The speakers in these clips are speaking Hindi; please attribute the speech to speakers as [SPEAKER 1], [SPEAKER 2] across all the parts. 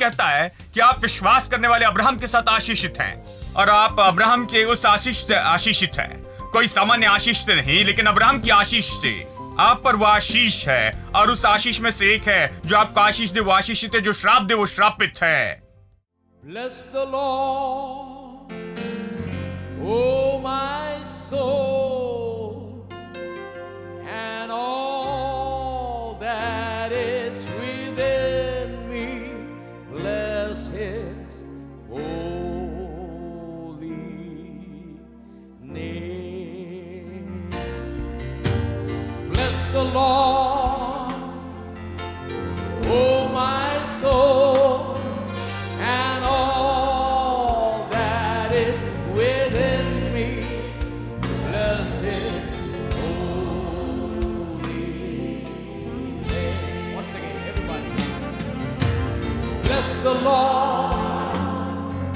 [SPEAKER 1] कहता है कि आप विश्वास करने वाले अब्राहम के साथ आशीषित हैं और आप अब्राहम के उस आशीष से आशीषित हैं। कोई सामान्य आशीष से नहीं, लेकिन अब्राहम की आशीष से आप पर वो आशीष है, और उस आशीष में से एक है जो आपको आशीष दे वो आशीषित है, जो श्राप दे वो श्रापित है।
[SPEAKER 2] Bless the Lord, oh my soul, and all that is within me. Bless His holy name. Bless the Lord, oh my soul, and all that is within me. Bless His holy name. Once again, everybody. Bless the Lord,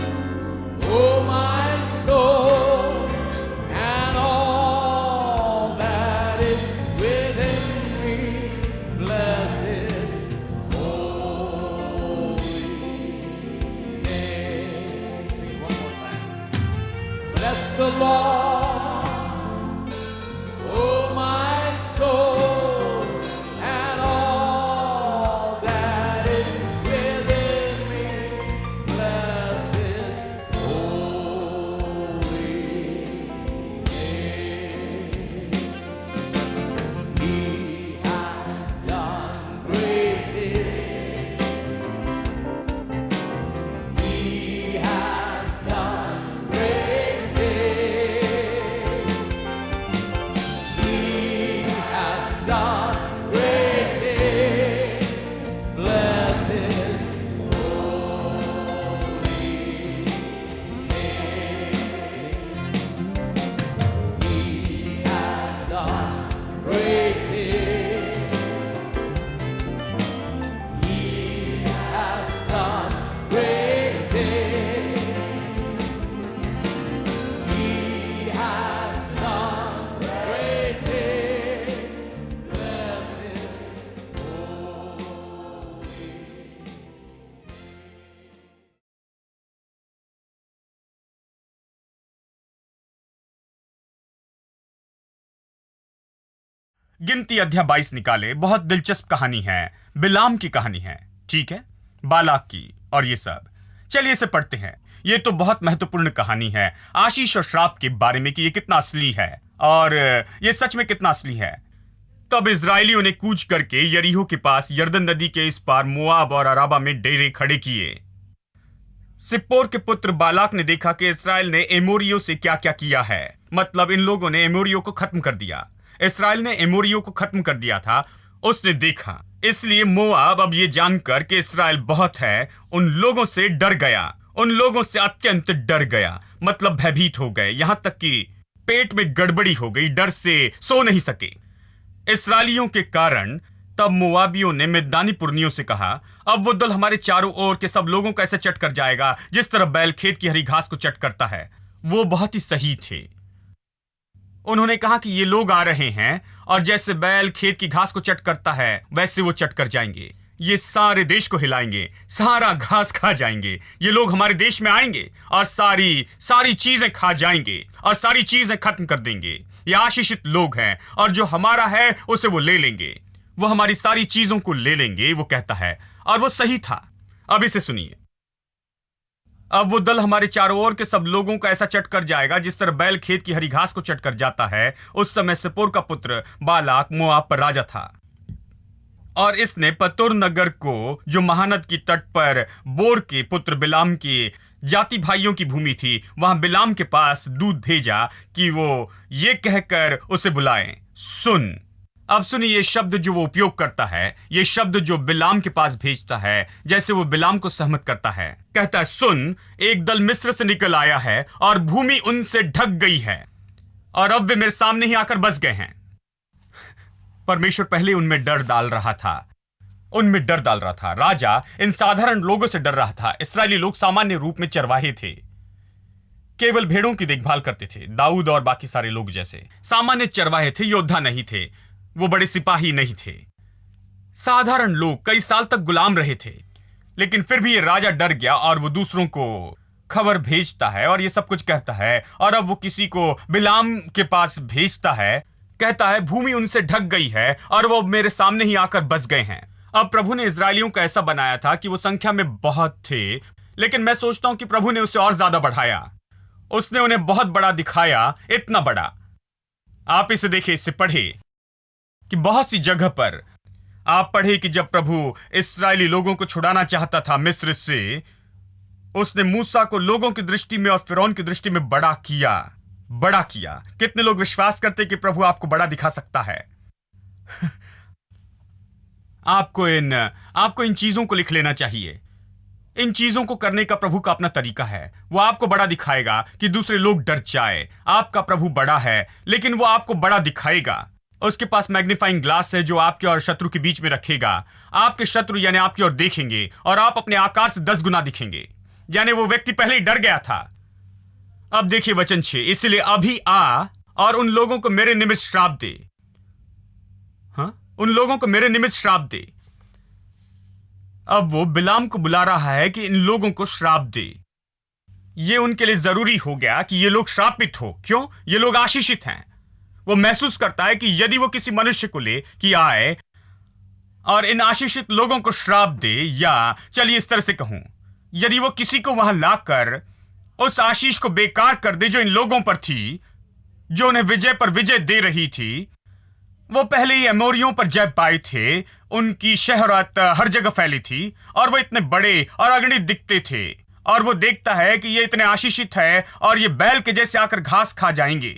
[SPEAKER 2] oh my soul, and all that is within me. Bless His holy name. Sing it one more time. Bless the Lord, oh my soul, and all that is within me. Bless His holy name. He has done great things. He has done great things. He has done great things. Bless His holy name. He has done great things. He has done great things. He has done great things. Bless His holy.
[SPEAKER 1] गिनती अध्याय 22 निकाले। बहुत दिलचस्प कहानी है, बिलाम की कहानी है, ठीक है, बालाक की और ये सब। चलिए इसे पढ़ते हैं। ये तो बहुत महत्वपूर्ण कहानी है आशीष और श्राप के बारे में कि ये कितना असली है और ये सच में कितना असली है। तब इजरायलियों ने कूच करके यरीहो के पास यरदन नदी के इस पार मोआब और अराबा में डेरे खड़े किए। सिप्पोर के पुत्र बालाक ने देखा कि इस्राएल ने एमोरियों से क्या क्या किया है। मतलब इन लोगों ने एमोरियों को खत्म कर दिया। इस्राएल ने एमोरियों को खत्म कर दिया था, उसने देखा। इसलिए मोआब अब ये जानकर कि इस्राएल बहुत है, उन लोगों से डर गया, उन लोगों से अत्यंत डर गया। मतलब भयभीत हो गए, यहां तक कि पेट में गड़बड़ी हो गई, डर से सो नहीं सके इस्राएलियों के कारण। तब मोआबियों ने मिद्यानी पुरनियों से कहा, अब वो दल हमारे चारों ओर के सब लोगों को ऐसे चट कर जाएगा जिस तरह बैल खेत की हरी घास को चट करता है। वो बहुत ही सही थे। उन्होंने कहा कि ये लोग आ रहे हैं और जैसे बैल खेत की घास को चट करता है वैसे वो चट कर जाएंगे। ये सारे देश को हिलाएंगे, सारा घास खा जाएंगे। ये लोग हमारे देश में आएंगे और सारी चीजें खा जाएंगे और सारी चीजें खत्म कर देंगे। ये आशीषित लोग हैं और जो हमारा है उसे वो ले लेंगे, वो हमारी सारी चीजों को ले लेंगे, वो कहता है। और वो सही था। अब इसे सुनिए। अब वो दल हमारे चारों ओर के सब लोगों को ऐसा चट कर जाएगा जिस तरह बैल खेत की हरी घास को चट कर जाता है। उस समय सिप्पोर का पुत्र बालाक मोआब पर राजा था और इसने पतोर नगर को, जो महानद की तट पर बोर के पुत्र बिलाम के जाति भाइयों की भूमि थी, वहां बिलाम के पास दूत भेजा कि वो ये कहकर उसे बुलाएं, सुन। अब सुनिए ये शब्द जो वो उपयोग करता है, ये शब्द जो बिलाम के पास भेजता है, जैसे वो बिलाम को सहमत करता है। कहता है, सुन, एक दल मिस्र से निकल आया है और भूमि उनसे ढक गई है और अब वे मेरे सामने ही आकर बस गए हैं। परमेश्वर पहले उनमें डर डाल रहा था, उनमें डर डाल रहा था। राजा इन साधारण लोगों से डर रहा था। इस्राएली लोग सामान्य रूप में चरवाहे थे, केवल भेड़ों की देखभाल करते थे। दाऊद और बाकी सारे लोग जैसे सामान्य चरवाहे थे, योद्धा नहीं थे, वो बड़े सिपाही नहीं थे। साधारण लोग कई साल तक गुलाम रहे थे। लेकिन फिर भी ये राजा डर गया और वो दूसरों को खबर भेजता है और ये सब कुछ कहता है। और अब वो किसी को बिलाम के पास भेजता है, कहता है भूमि उनसे ढक गई है और वो मेरे सामने ही आकर बस गए हैं। अब प्रभु ने इजरायलियों को ऐसा बनाया था कि वो संख्या में बहुत थे, लेकिन मैं सोचता हूं कि प्रभु ने उसे और ज्यादा बढ़ाया। उसने उन्हें बहुत बड़ा दिखाया, इतना बड़ा। आप इसे देखिए, इसे पढ़े कि बहुत सी जगह पर आप पढ़े कि जब प्रभु इस्राएली लोगों को छुड़ाना चाहता था मिस्र से, उसने मूसा को लोगों की दृष्टि में और फिरौन की दृष्टि में बड़ा किया। बड़ा किया। कितने लोग विश्वास करते कि प्रभु आपको बड़ा दिखा सकता है? आपको इन चीजों को लिख लेना चाहिए। इन चीजों को करने का प्रभु का अपना तरीका है। वो आपको बड़ा दिखाएगा कि दूसरे लोग डर जाए। आपका प्रभु बड़ा है, लेकिन वो आपको बड़ा दिखाएगा। उसके पास मैग्नीफाइंग ग्लास है जो आपके और शत्रु के बीच में रखेगा। आपके शत्रु यानी आपकी ओर देखेंगे और आप अपने आकार से 10 गुना दिखेंगे। यानी वो व्यक्ति पहले ही डर गया था। अब देखिए वचन 6, इसलिए अभी आ और उन लोगों को मेरे निमित्त श्राप दे। उन लोगों को मेरे निमित्त श्राप दे। अब वो बिलाम को बुला रहा है कि इन लोगों को श्राप दे। ये उनके लिए जरूरी हो गया कि ये लोग श्रापित हो। क्यों? ये लोग आशीषित हैं। वो महसूस करता है कि यदि वो किसी मनुष्य को ले कि आए और इन आशीषित लोगों को श्राप दे, या चलिए इस तरह से कहूं, यदि वो किसी को वहां लाकर उस आशीष को बेकार कर दे जो इन लोगों पर थी, जो उन्हें विजय पर विजय दे रही थी। वो पहले ही अमोरियों पर जय पाए थे, उनकी शहरत हर जगह फैली थी और वो इतने बड़े और अगणित दिखते थे। और वो देखता है कि ये इतने आशीषित है और ये बैल के जैसे आकर घास खा जाएंगे।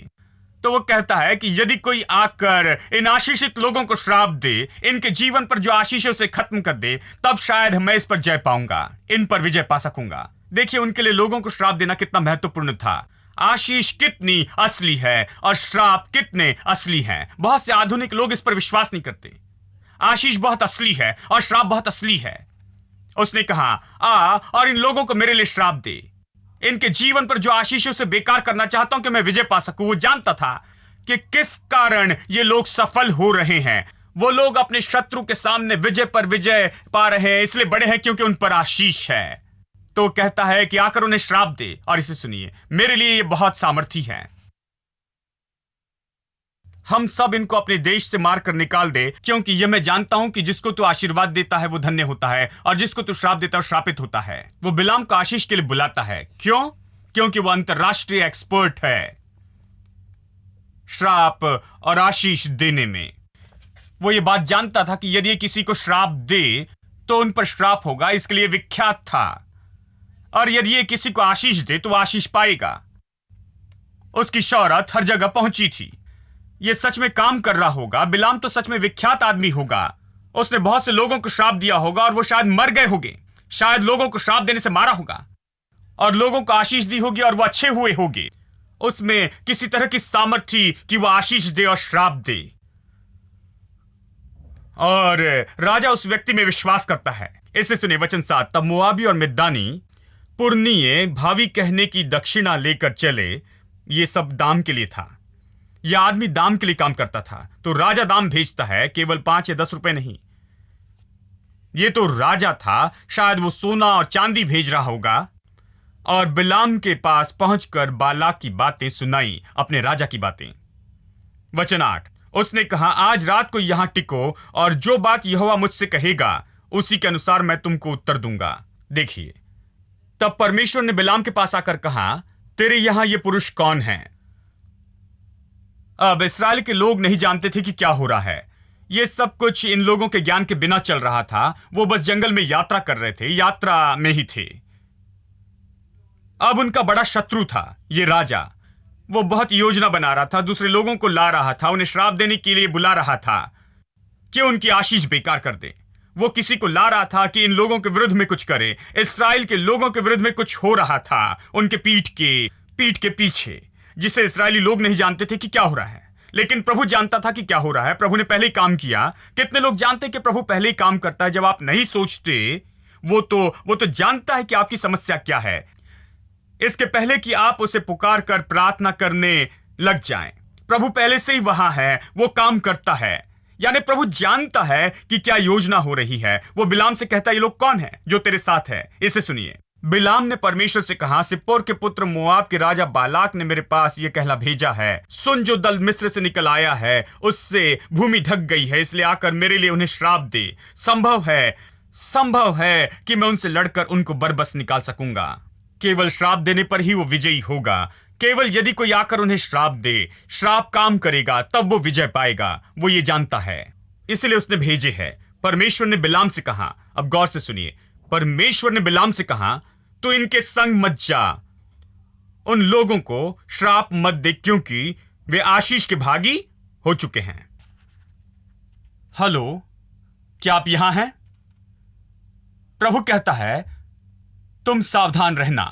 [SPEAKER 1] तो वो कहता है कि यदि कोई आकर इन आशीषित लोगों को श्राप दे, इनके जीवन पर जो आशीषों से खत्म कर दे, तब शायद मैं इस पर जय पाऊंगा, इन पर विजय पा सकूंगा। देखिए उनके लिए लोगों को श्राप देना कितना महत्वपूर्ण था। आशीष कितनी असली है और श्राप कितने असली हैं। बहुत से आधुनिक लोग इस पर विश्वास नहीं करते। आशीष बहुत असली है और श्राप बहुत असली है। उसने कहा आ और इन लोगों को मेरे लिए श्राप दे। इनके जीवन पर जो आशीषों से बेकार करना चाहता हूं कि मैं विजय पा सकूं। वो जानता था कि किस कारण ये लोग सफल हो रहे हैं। वो लोग अपने शत्रु के सामने विजय पर विजय पा रहे हैं, इसलिए बड़े हैं क्योंकि उन पर आशीष है। तो कहता है कि आकर उन्हें श्राप दे। और इसे सुनिए, मेरे लिए ये बहुत सामर्थी है। हम सब इनको अपने देश से मार कर निकाल दे, क्योंकि ये मैं जानता हूं कि जिसको तू आशीर्वाद देता है वो धन्य होता है और जिसको तू श्राप देता है वो श्रापित होता है। वो बिलाम को आशीष के लिए बुलाता है। क्यों? क्योंकि वो अंतरराष्ट्रीय एक्सपर्ट है श्राप और आशीष देने में। वो ये बात जानता था कि यदि किसी को श्राप दे तो उन पर श्राप होगा, इसके लिए विख्यात था। और यदि ये किसी को आशीष दे तो वो आशीष पाएगा। उसकी शौहरत हर जगह पहुंची थी। ये सच में काम कर रहा होगा। बिलाम तो सच में विख्यात आदमी होगा। उसने बहुत से लोगों को श्राप दिया होगा और वो शायद मर गए होंगे। शायद लोगों को श्राप देने से मारा होगा और लोगों को आशीष दी होगी और वो अच्छे हुए होंगे। उसमें किसी तरह की सामर्थ्य थी कि वो आशीष दे और श्राप दे। और राजा उस व्यक्ति में विश्वास करता है। इसे सुने वचन 7, तब मोआबी और मिद्यानी पुरनिये भावी कहने की दक्षिणा लेकर चले। ये सब दाम के लिए था। यह आदमी दाम के लिए काम करता था। तो राजा दाम भेजता है, केवल 5 या 10 रुपए नहीं। ये तो राजा था, शायद वो सोना और चांदी भेज रहा होगा। और बिलाम के पास पहुंचकर बालाक की बातें सुनाई, अपने राजा की बातें। वचन 8, उसने कहा आज रात को यहां टिको और जो बात यहोवा मुझसे कहेगा उसी के अनुसार मैं तुमको उत्तर दूंगा। देखिए, तब परमेश्वर ने बिलाम के पास आकर कहा तेरे यहां ये पुरुष कौन है? अब इस्राएल के लोग नहीं जानते थे कि क्या हो रहा है। ये सब कुछ इन लोगों के ज्ञान के बिना चल रहा था। वो बस जंगल में यात्रा कर रहे थे, यात्रा में ही थे। अब उनका बड़ा शत्रु था ये राजा। वो बहुत योजना बना रहा था, दूसरे लोगों को ला रहा था, उन्हें श्राप देने के लिए बुला रहा था कि उनकी आशीष बेकार कर दे। वो किसी को ला रहा था कि इन लोगों के विरुद्ध में कुछ करे। इस्राएल के लोगों के विरुद्ध में कुछ हो रहा था उनके पीठ के पीछे, जिसे इस्राएली लोग नहीं जानते थे कि क्या हो रहा है। लेकिन प्रभु जानता था कि क्या हो रहा है। प्रभु ने पहले ही काम किया। कितने लोग जानते कि प्रभु पहले ही काम करता है जब आप नहीं सोचते। वो तो जानता है कि आपकी समस्या क्या है, इसके पहले कि आप उसे पुकार कर प्रार्थना करने लग जाएं। प्रभु पहले से ही वहां है, वो काम करता है। यानी प्रभु जानता है कि क्या योजना हो रही है। वो बिलाम से कहता है, ये लोग कौन है जो तेरे साथ है? इसे सुनिए। बिलाम ने परमेश्वर से कहा, सिप्पोर के पुत्र मोआब के राजा बालाक ने मेरे पास यह कहला भेजा है, सुन, जो दल मिस्र से निकल आया है उससे भूमि ढक गई है, इसलिए आकर मेरे लिए उन्हें श्राप दे। संभव है कि मैं उनसे लड़कर उनको बरबस निकाल सकूंगा। केवल श्राप देने पर ही वो विजयी होगा। केवल यदि कोई आकर उन्हें श्राप दे, श्राप काम करेगा, तब वो विजय पाएगा। वो ये जानता है, इसलिए उसने भेजे है। परमेश्वर ने बिलाम से कहा, अब गौर से सुनिए, परमेश्वर ने बिलाम से कहा, तो इनके संग मत जा, उन लोगों को श्राप मत दे, क्योंकि वे आशीष के भागी हो चुके हैं। हेलो, क्या आप यहां हैं? प्रभु कहता है, तुम सावधान रहना,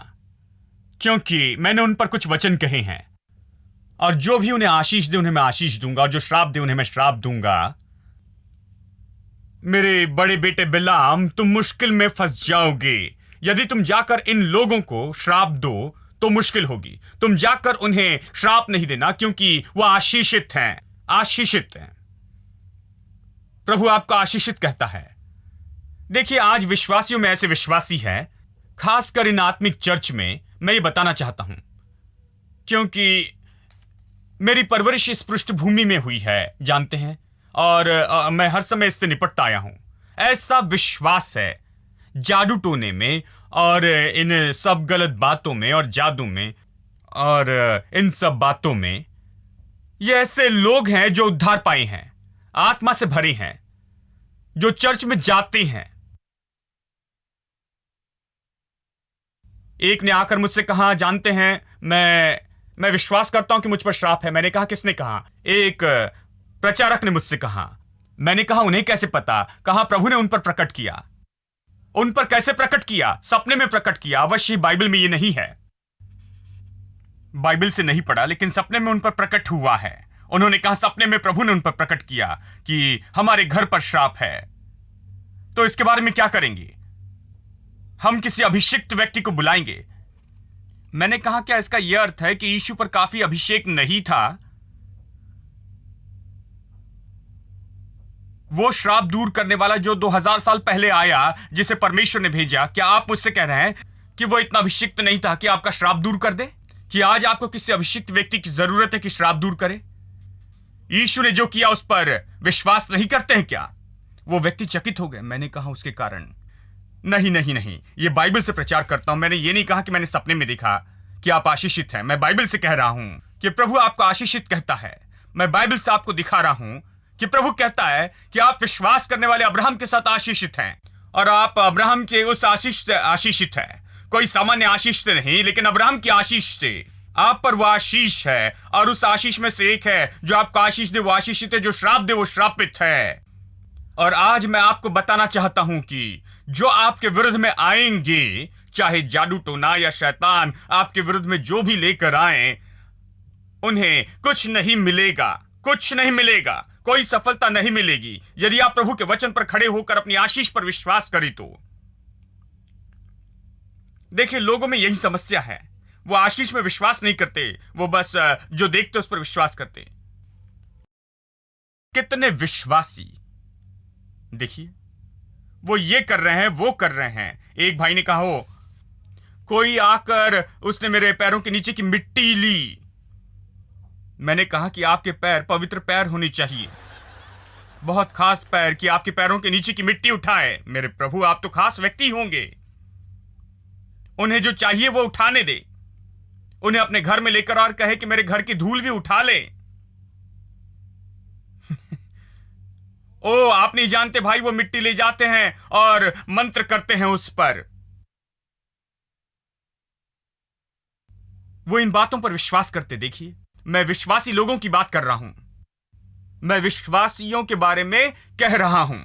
[SPEAKER 1] क्योंकि मैंने उन पर कुछ वचन कहे हैं, और जो भी उन्हें आशीष दे उन्हें मैं आशीष दूंगा, और जो श्राप दे उन्हें मैं श्राप दूंगा। मेरे बड़े बेटे बिलाम, तुम मुश्किल में फंस जाओगे। यदि तुम जाकर इन लोगों को श्राप दो तो मुश्किल होगी। तुम जाकर उन्हें श्राप नहीं देना, क्योंकि वह आशीषित हैं, आशीषित हैं। प्रभु आपको आशीषित कहता है। देखिए, आज विश्वासियों में ऐसे विश्वासी हैं, खासकर इन आत्मिक चर्च में, मैं ये बताना चाहता हूं, क्योंकि मेरी परवरिश इस पृष्ठभूमि में हुई है, जानते हैं, और मैं हर समय इससे निपटता आया हूं। ऐसा विश्वास है जादू टोने में और इन सब गलत बातों में और जादू में और इन सब बातों में, ये ऐसे लोग हैं जो उद्धार पाए हैं, आत्मा से भरे हैं, जो चर्च में जाते हैं। एक ने आकर मुझसे कहा, जानते हैं, मैं विश्वास करता हूं कि मुझ पर श्राप है। मैंने कहा, किसने कहा? एक प्रचारक ने मुझसे कहा। मैंने कहा, उन्हें कैसे पता? कहा, प्रभु ने उन पर प्रकट किया। उन पर कैसे प्रकट किया? सपने में प्रकट किया। अवश्य बाइबल में ये नहीं है, बाइबल से नहीं पढ़ा, लेकिन सपने में उन पर प्रकट हुआ है। उन्होंने कहा, सपने में प्रभु ने उन पर प्रकट किया कि हमारे घर पर श्राप है। तो इसके बारे में क्या करेंगे? हम किसी अभिषिक्त व्यक्ति को बुलाएंगे। मैंने कहा, क्या इसका यह अर्थ है कि यीशु पर काफी अभिषेक नहीं था? वो श्राप दूर करने वाला जो 2000 साल पहले आया, जिसे परमेश्वर ने भेजा, क्या आप मुझसे कह रहे हैं कि वो इतना अभिषिक्त नहीं था कि आपका श्राप दूर कर दे? कि आज आपको किसी अभिषिक्त व्यक्ति की जरूरत है कि श्राप दूर करे? यीशु ने जो किया उस पर विश्वास नहीं करते हैं क्या? वो व्यक्ति चकित हो गए। मैंने कहा, उसके कारण नहीं, ये बाइबल से प्रचार करता हूं। मैंने ये नहीं कहा कि मैंने सपने में देखा कि आप आशीषित हैं। मैं बाइबल से कह रहा हूं कि प्रभु आपको आशीषित कहता है। मैं बाइबल से आपको दिखा रहा हूं कि प्रभु कहता है कि आप विश्वास करने वाले अब्राहम के साथ आशीषित हैं, और आप अब्राहम के उस आशीष से आशीषित हैं। कोई सामान्य आशीष से नहीं, लेकिन अब्राहम की आशीष से आप पर वो आशीष है, और उस आशीष में से एक है, जो आपको आशीष दे वो आशीषित है, जो श्राप दे वो श्रापित है। और आज मैं आपको बताना चाहता हूं कि जो आपके विरुद्ध में आएंगे, चाहे जादू टोना या शैतान आपके विरुद्ध में जो भी लेकर आए, उन्हें कुछ नहीं मिलेगा, कुछ नहीं मिलेगा, कोई सफलता नहीं मिलेगी, यदि आप प्रभु के वचन पर खड़े होकर अपनी आशीष पर विश्वास करें तो। देखिए, लोगों में यही समस्या है, वो आशीष में विश्वास नहीं करते, वो बस जो देखते उस पर विश्वास करते। कितने विश्वासी, देखिए, वो ये कर रहे हैं, वो कर रहे हैं। एक भाई ने कहा, हो कोई आकर उसने मेरे पैरों के नीचे की मिट्टी ली। मैंने कहा कि आपके पैर पवित्र पैर होने चाहिए, बहुत खास पैर, कि आपके पैरों के नीचे की मिट्टी उठाए। मेरे प्रभु, आप तो खास व्यक्ति होंगे। उन्हें जो चाहिए वो उठाने दे, उन्हें अपने घर में लेकर और कहे कि मेरे घर की धूल भी उठा ले। ओ, आप नहीं जानते भाई, वो मिट्टी ले जाते हैं और मंत्र करते हैं उस पर। वो इन बातों पर विश्वास करते। देखिए, मैं विश्वासी लोगों की बात कर रहा हूं, मैं विश्वासियों के बारे में कह रहा हूं।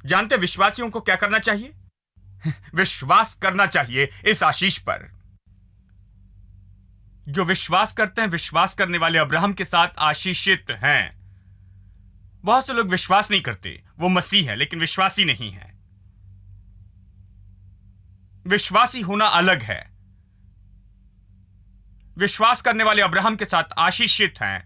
[SPEAKER 1] जानते विश्वासियों को क्या करना चाहिए? विश्वास करना चाहिए इस आशीष पर। जो विश्वास करते हैं, विश्वास करने वाले अब्राहम के साथ आशीषित हैं। बहुत से लोग विश्वास नहीं करते, वो मसीह है लेकिन विश्वासी नहीं है। विश्वासी होना अलग है। विश्वास करने वाले अब्राहम के साथ आशीषित हैं,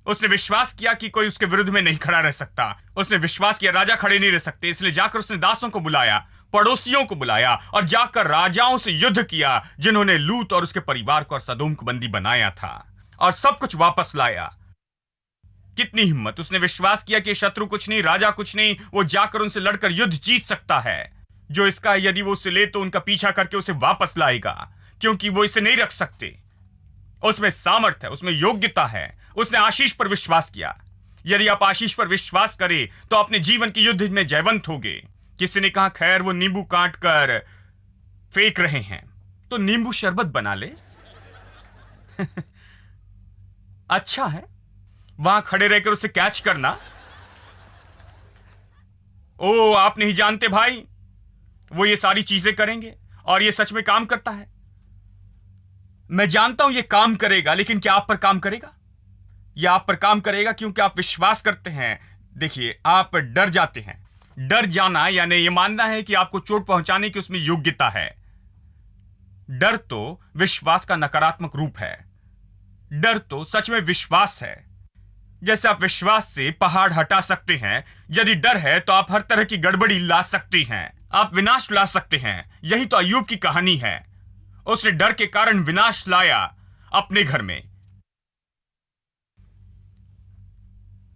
[SPEAKER 1] उसने विश्वास किया कि कोई उसके विरुद्ध में नहीं खड़ा रह सकता। उसने विश्वास किया राजा खड़े नहीं रह सकते, इसलिए जाकर उसने दासों को बुलाया, पड़ोसियों को बुलाया और जाकर राजाओं से युद्ध किया जिन्होंने लूत और उसके परिवार को और सदोम को बंदी बनाया था, और सब कुछ वापस लाया। कितनी हिम्मत! उसने विश्वास किया कि शत्रु कुछ नहीं, राजा कुछ नहीं, वो जाकर उनसे लड़कर युद्ध जीत सकता है। जो इसका है, यदि वो उसे ले तो उनका पीछा करके उसे वापस लाएगा, क्योंकि वो इसे नहीं रख सकते। उसमें सामर्थ्य है, उसमें योग्यता है। उसने आशीष पर विश्वास किया। यदि आप आशीष पर विश्वास करें तो अपने जीवन के युद्ध में जयवंत होगे। किसी ने कहा खैर वो नींबू काट कर फेंक रहे हैं तो नींबू शरबत बना ले। अच्छा है, वहां खड़े रहकर उसे कैच करना। ओ, आप नहीं जानते भाई, वो ये सारी चीजें करेंगे और ये सच में काम करता है। मैं जानता हूं ये काम करेगा, लेकिन क्या आप पर काम करेगा? यह आप पर काम करेगा क्योंकि आप विश्वास करते हैं। देखिए, आप डर जाते हैं। डर जाना यानी यह मानना है कि आपको चोट पहुंचाने की उसमें योग्यता है। डर तो विश्वास का नकारात्मक रूप है। डर तो सच में विश्वास है। जैसे आप विश्वास से पहाड़ हटा सकते हैं, यदि डर है तो आप हर तरह की गड़बड़ी ला सकती हैं, आप विनाश ला सकते हैं। यही तो अय्यूब की कहानी है। उसने डर के कारण विनाश लाया अपने घर में,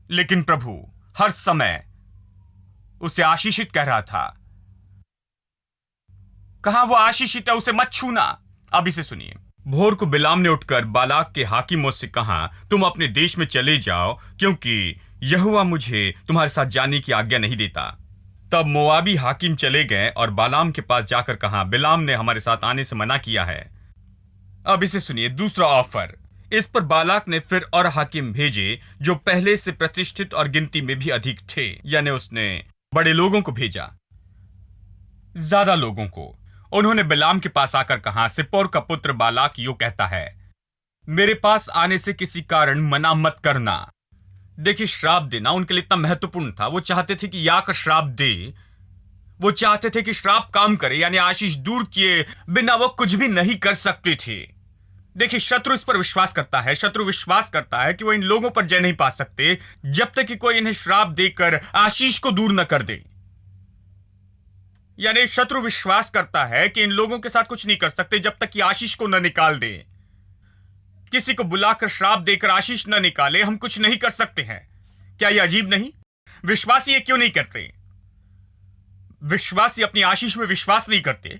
[SPEAKER 1] लेकिन प्रभु हर समय उसे आशीषित कह रहा था। कहा वो आशीषित है, उसे मत छूना। अब इसे सुनिए। भोर को बिलाम ने उठकर बालाक के हाकिमों से कहा, तुम अपने देश में चले जाओ, क्योंकि यहोवा मुझे तुम्हारे साथ जाने की आज्ञा नहीं देता। तब मोआबी हाकिम चले गए और बालाम के पास जाकर कहा, बिलाम ने हमारे साथ आने से मना किया है। अब इसे सुनिए, दूसरा ऑफर। इस पर बालाक ने फिर और हाकिम भेजे जो पहले से प्रतिष्ठित और गिनती में भी अधिक थे, यानी उसने बड़े लोगों को भेजा, ज्यादा लोगों को। उन्होंने बिलाम के पास आकर कहा, सिप्पोर का पुत्र बालाक यूं कहता है, मेरे पास आने से किसी कारण मना मत करना। देखिए, श्राप देना उनके लिए इतना महत्वपूर्ण था। वो चाहते थे कि याकर श्राप दे। वो चाहते थे कि श्राप काम करे, यानी आशीष दूर किए बिना वो कुछ भी नहीं कर सकते थे। देखिए, शत्रु इस पर विश्वास करता है। शत्रु विश्वास करता है कि वो इन लोगों पर जय नहीं पा सकते जब तक कि कोई इन्हें श्राप देकर आशीष को दूर न कर दे। यानी शत्रु विश्वास करता है कि इन लोगों के साथ कुछ नहीं कर सकते जब तक कि आशीष को न निकाल दे। किसी को बुलाकर श्राप देकर आशीष न निकाले, हम कुछ नहीं कर सकते हैं। क्या यह अजीब नहीं? विश्वासी ये क्यों नहीं करते? विश्वासी अपनी आशीष में विश्वास नहीं करते।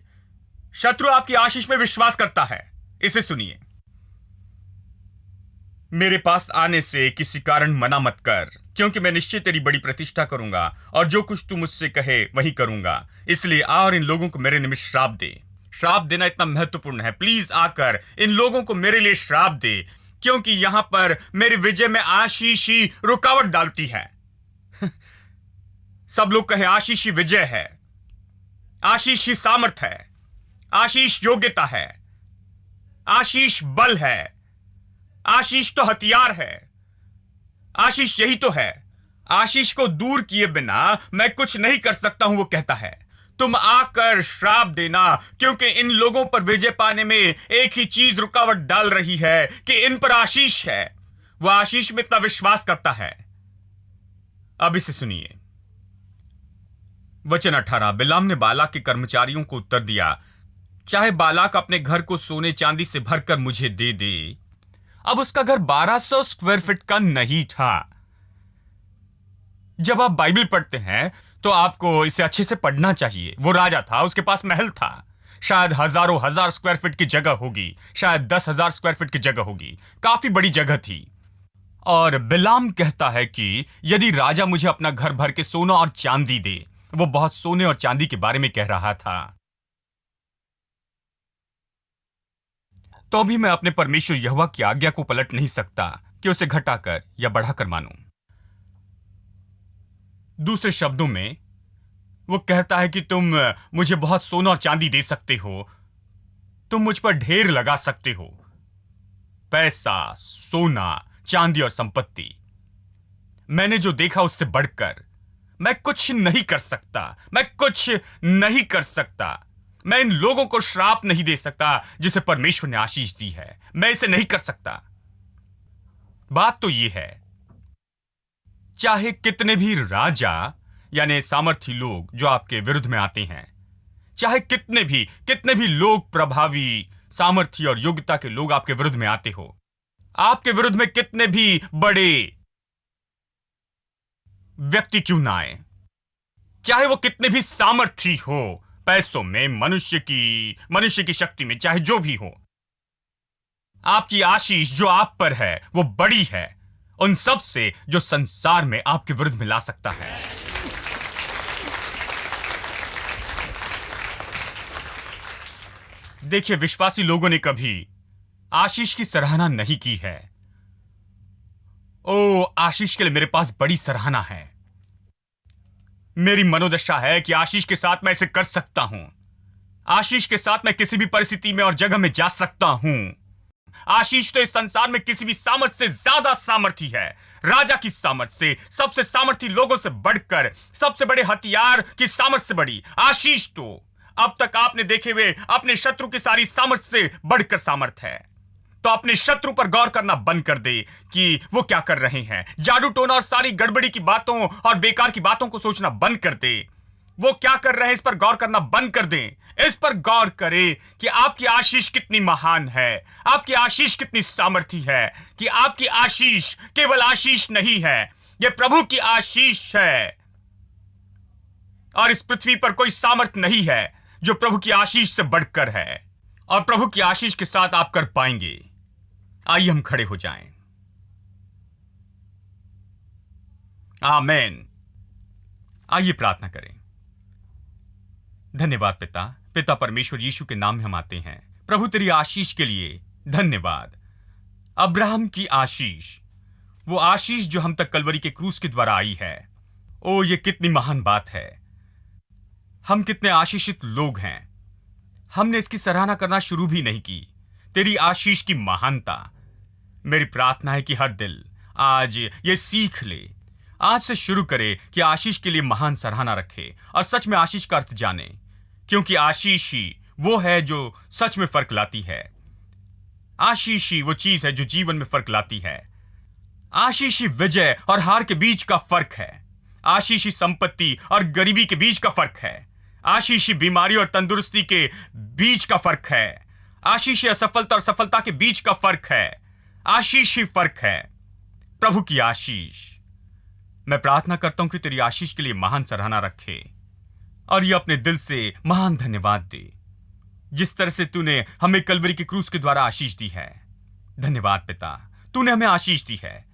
[SPEAKER 1] शत्रु आपकी आशीष में विश्वास करता है। इसे सुनिए, मेरे पास आने से किसी कारण मना मत कर, क्योंकि मैं निश्चय तेरी बड़ी प्रतिष्ठा करूंगा और जो कुछ तू मुझसे कहे वही करूंगा। इसलिए आ और इन लोगों को मेरे निमित्त श्राप दे। श्राप देना इतना महत्वपूर्ण है। प्लीज आकर इन लोगों को मेरे लिए श्राप दे, क्योंकि यहां पर मेरे विजय में आशीष ही रुकावट डालती है। सब लोग कहे आशीष ही विजय है, आशीष ही सामर्थ है, आशीष योग्यता है, आशीष बल है, आशीष तो हथियार है, आशीष यही तो है। आशीष को दूर किए बिना मैं कुछ नहीं कर सकता हूं, वो कहता है। तुम आकर श्राप देना, क्योंकि इन लोगों पर विजय पाने में एक ही चीज रुकावट डाल रही है कि इन पर आशीष है। वह आशीष में इतना विश्वास करता है। अब इसे सुनिए, वचन 18। बिलाम ने बालाक के कर्मचारियों को उत्तर दिया, चाहे बालाक अपने घर को सोने चांदी से भरकर मुझे दे दे। अब उसका घर 1200 स्क्वायर फीट का नहीं था। जब आप बाइबल पढ़ते हैं तो आपको इसे अच्छे से पढ़ना चाहिए। वो राजा था, उसके पास महल था। शायद हजारों हजार स्क्वायर फीट की जगह होगी, शायद 10,000 स्क्वायर फीट की जगह होगी। काफी बड़ी जगह थी। और बिलाम कहता है कि यदि राजा मुझे अपना घर भर के सोना और चांदी दे। वो बहुत सोने और चांदी के बारे में कह रहा था। तो भी मैं अपने परमेश्वर यहोवा की आज्ञा को पलट नहीं सकता कि उसे घटाकर या बढ़ाकर मानूं। दूसरे शब्दों में वो कहता है कि तुम मुझे बहुत सोना और चांदी दे सकते हो, तुम मुझ पर ढेर लगा सकते हो, पैसा, सोना, चांदी और संपत्ति। मैंने जो देखा उससे बढ़कर मैं कुछ नहीं कर सकता। मैं कुछ नहीं कर सकता। मैं इन लोगों को श्राप नहीं दे सकता जिसे परमेश्वर ने आशीष दी है। मैं इसे नहीं कर सकता। बात तो यह है चाहे कितने भी राजा यानी सामर्थी लोग जो आपके विरुद्ध में आते हैं, चाहे कितने भी लोग प्रभावी सामर्थ्य और योग्यता के लोग आपके विरुद्ध में आते हो, आपके विरुद्ध में कितने भी बड़े व्यक्ति क्यों ना आए, चाहे वो कितने भी सामर्थी हो, पैसों में, मनुष्य की शक्ति में, चाहे जो भी हो, आपकी आशीष जो आप पर है वो बड़ी है उन सब से जो संसार में आपके विरुद्ध में ला सकता है। देखिए, विश्वासी लोगों ने कभी आशीष की सराहना नहीं की है। ओ, आशीष के लिए मेरे पास बड़ी सराहना है। मेरी मनोदशा है कि आशीष के साथ मैं इसे कर सकता हूं। आशीष के साथ मैं किसी भी परिस्थिति में और जगह में जा सकता हूं। आशीष तो इस संसार में किसी भी सामर्थ से ज्यादा सामर्थी है। राजा की सामर्थ से, सबसे सामर्थी लोगों से बढ़कर, सबसे बड़े हथियार की सामर्थ से बड़ी आशीष तो अब तक आपने देखे हुए अपने शत्रु की सारी सामर्थ से बढ़कर सामर्थ है। तो अपने शत्रु पर गौर करना बंद कर दे कि वो क्या कर रहे हैं। जादू टोना और सारी गड़बड़ी की बातों और बेकार की बातों को सोचना बंद कर दे। वो क्या कर रहे हैं इस पर गौर करना बंद कर दें। इस पर गौर करें कि आपकी आशीष कितनी महान है, आपकी आशीष कितनी सामर्थी है, कि आपकी आशीष केवल आशीष नहीं है, यह प्रभु की आशीष है। और इस पृथ्वी पर कोई सामर्थ नहीं है जो प्रभु की आशीष से बढ़कर है, और प्रभु की आशीष के साथ आप कर पाएंगे। आइए हम खड़े हो जाएं। आमीन। आइए प्रार्थना करें। धन्यवाद पिता परमेश्वर यीशु के नाम में हम आते हैं। प्रभु तेरी आशीष के लिए धन्यवाद। अब्राहम की आशीष, वो आशीष जो हम तक कलवरी के क्रूस के द्वारा आई है। ओ, ये कितनी महान बात है। हम कितने आशीषित लोग हैं। हमने इसकी सराहना करना शुरू भी नहीं की, तेरी आशीष की महानता। मेरी प्रार्थना है कि हर दिल आज ये सीख ले, आज से शुरू करे कि आशीष के लिए महान सराहना रखे और सच में आशीष का अर्थ जाने, क्योंकि आशीष ही वो है जो सच में फर्क लाती है। आशीष ही वो चीज है जो जीवन में फर्क लाती है। आशीष ही विजय और हार के बीच का फर्क है। आशीष ही संपत्ति और गरीबी के बीच का फर्क है। आशीष ही बीमारी और तंदुरुस्ती के बीच का फर्क है। आशीष ही असफलता और सफलता के बीच का फर्क है। आशीष ही फर्क है। प्रभु की आशीष, मैं प्रार्थना करता हूं कि तेरी आशीष के लिए महान सराहना रखे और ये अपने दिल से महान धन्यवाद दे, जिस तरह से तूने हमें कलवरी के क्रूस के द्वारा आशीष दी है। धन्यवाद पिता, तूने हमें आशीष दी है।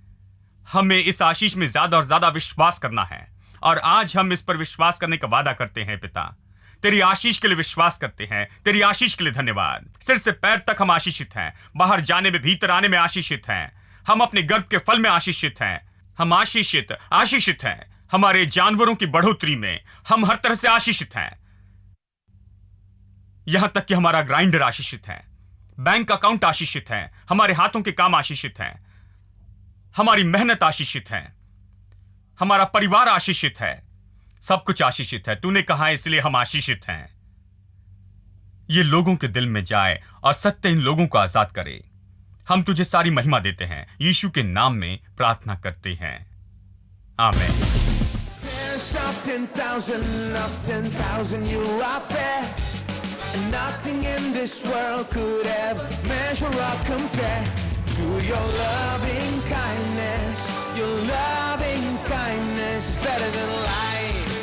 [SPEAKER 1] हमें इस आशीष में ज्यादा और ज्यादा विश्वास करना है, और आज हम इस पर विश्वास करने का वादा करते हैं। पिता, तेरी आशीष के लिए विश्वास करते हैं। तेरी आशीष के लिए धन्यवाद। सिर से पैर तक हम आशीषित हैं। बाहर जाने में, भीतर आने में आशीषित हैं। हम अपने गर्भ के फल में आशीषित हैं। हम आशीषित हैं। हमारे जानवरों की बढ़ोतरी में हम हर तरह से आशीषित हैं। यहां तक कि हमारा ग्राइंडर आशीषित है, बैंक अकाउंट आशीषित है, हमारे हाथों के काम आशीषित हैं, हमारी मेहनत आशीषित है, हमारा परिवार आशीषित है, सब कुछ आशीषित है। तूने कहा है, इसलिए हम आशीषित हैं। ये लोगों के दिल में जाए और सत्य इन लोगों को आजाद करे। हम तुझे सारी महिमा देते हैं, यीशु के नाम में प्रार्थना करते हैं। आमीन।
[SPEAKER 2] Fairest of 10,000 you are fair, and nothing in this world could ever measure or compare to your loving kindness. Your loving kindness is better than life.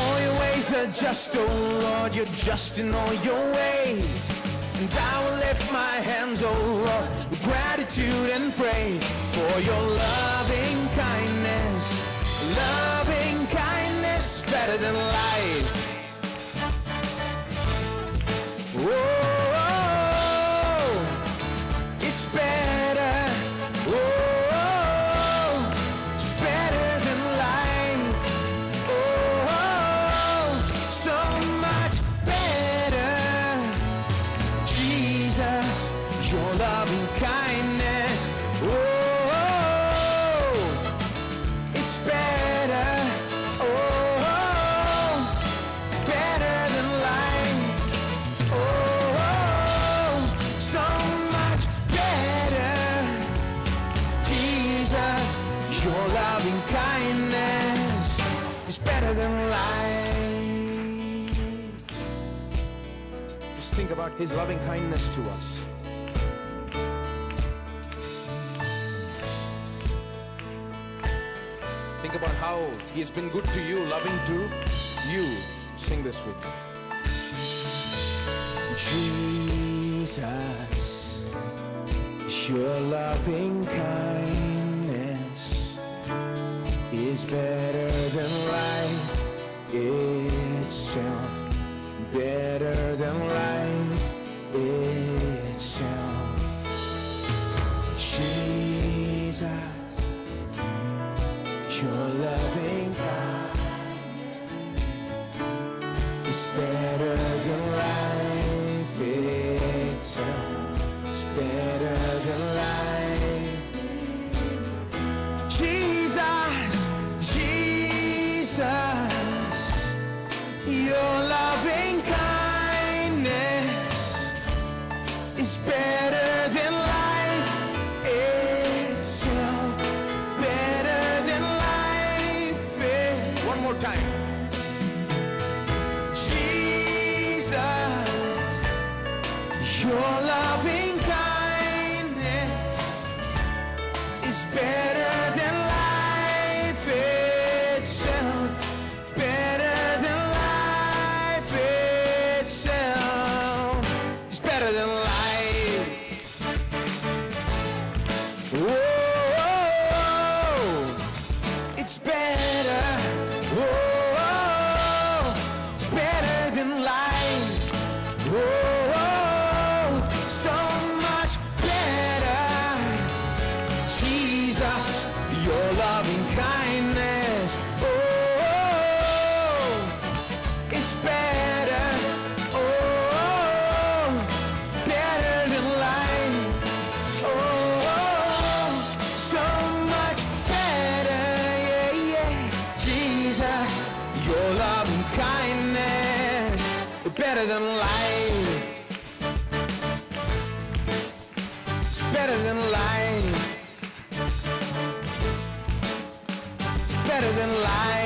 [SPEAKER 2] All your ways are just, oh Lord, you're just in all your ways. And I will lift my hands, oh Lord, with gratitude and praise for your loving kindness. Loving kindness better than life. Oh, it's better. Oh, it's better than life. Oh, so much better. Jesus, your loving kindness. Oh, it's better. Your loving kindness is better than life. Just think about His loving kindness to us. Think about how He has been good to you, loving to you. Sing this with me. Jesus, your loving kindness is better than life itself. Better than life itself. Jesus, your loving kindness is better than life itself. It's better than life. Jesus, Jesus, your loving kindness is better than life itself. Better than life. One more time. Jesus, your loving kindness is better than life itself. Better than life itself. It's better than life. Whoa, it's better. Whoa, it's better than life. Whoa, so much better. Jesus, your loving kindness. Oh, it's better. Oh, better than life. Oh, so much better. Yeah, yeah. Jesus, your loving kindness is better than life. It's better than life. It's better than life.